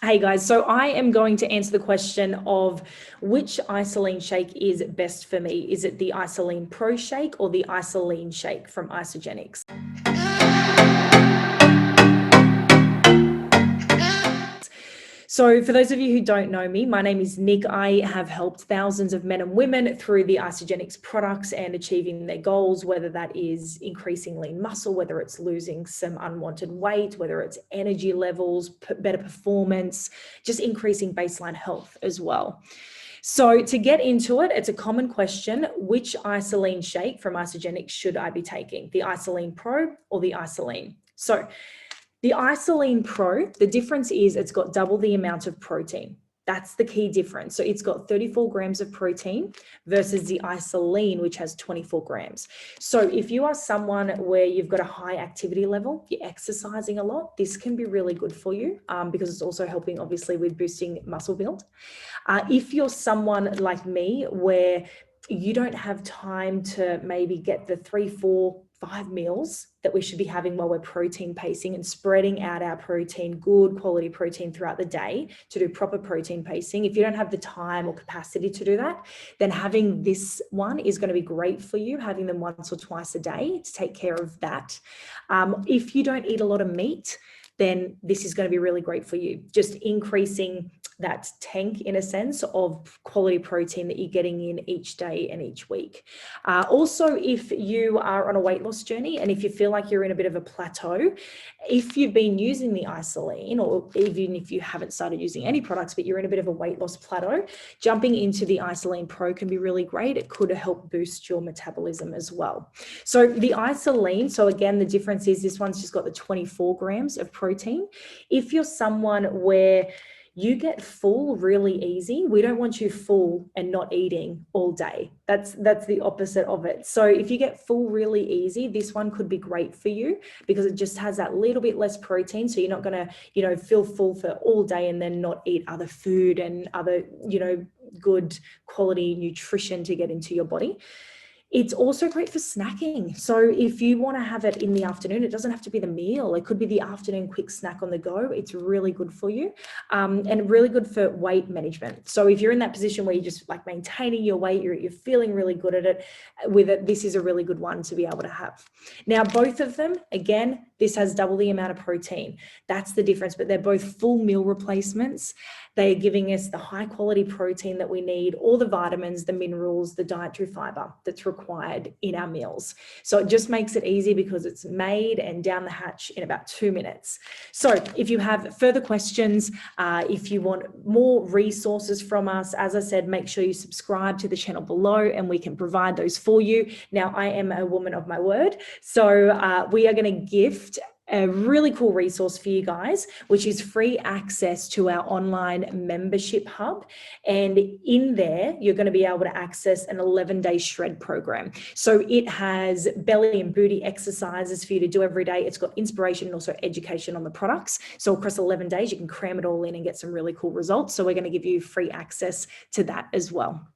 Hey guys, so I am going to answer the question of which IsaLean shake is best for me. Is it the IsaLean Pro shake or the IsaLean Shake from Isagenix? So for those of you who don't know me, my name is Nick. I have helped thousands of men and women through the Isagenix products and achieving their goals, whether that is increasing lean muscle, whether it's losing some unwanted weight, whether it's energy levels, better performance, just increasing baseline health as well. So to get into it, it's a common question: which IsaLean shake from Isagenix should I be taking? The IsaLean Pro or the IsaLean? So the IsaLean Pro, the difference is it's got double the amount of protein. That's the key difference. So it's got 34 grams of protein versus the IsaLean, which has 24 grams. So if you are someone where you've got a high activity level, you're exercising a lot, this can be really good for you because it's also helping obviously with boosting muscle build. If you're someone like me where you don't have time to maybe get the 3, 4, 5 meals that we should be having while we're protein pacing and spreading out our protein, good quality protein throughout the day to do proper protein pacing. If you don't have the time or capacity to do that, then having this one is going to be great for you, having them once or twice a day to take care of that. If you don't eat a lot of meat, then this is going to be really great for you. Just increasing that tank in a sense of quality protein that you're getting in each day and each week. Also, if you are on a weight loss journey and if you feel like you're in a bit of a plateau, if you've been using the IsaLean, or even if you haven't started using any products, but you're in a bit of a weight loss plateau, jumping into the IsaLean Pro can be really great. It could help boost your metabolism as well. So the IsaLean, so again, the difference is this one's just got the 24 grams of protein. If you're someone where you get full really easy, we don't want you full and not eating all day. That's the opposite of it. So if you get full really easy, this one could be great for you because it just has that little bit less protein. So you're not going to, feel full for all day and then not eat other food and other, good quality nutrition to get into your body. It's also great for snacking. So if you want to have it in the afternoon, it doesn't have to be the meal. It could be the afternoon quick snack on the go. It's really good for you and really good for weight management. So if you're in that position where you're just like maintaining your weight, you're feeling really good at it with it, this is a really good one to be able to have. Now, both of them, again, this has double the amount of protein. That's the difference, but they're both full meal replacements. They are giving us the high quality protein that we need, all the vitamins, the minerals, the dietary fiber that's required in our meals. So it just makes it easy because it's made and down the hatch in about 2 minutes. So if you have further questions, if you want more resources from us, as I said, make sure you subscribe to the channel below and we can provide those for you. Now, I am a woman of my word. So we are going to gift a really cool resource for you guys, which is free access to our online membership hub. And in there, you're going to be able to access an 11-day shred program. So it has belly and booty exercises for you to do every day. It's got inspiration and also education on the products. So across 11 days, you can cram it all in and get some really cool results. So we're going to give you free access to that as well.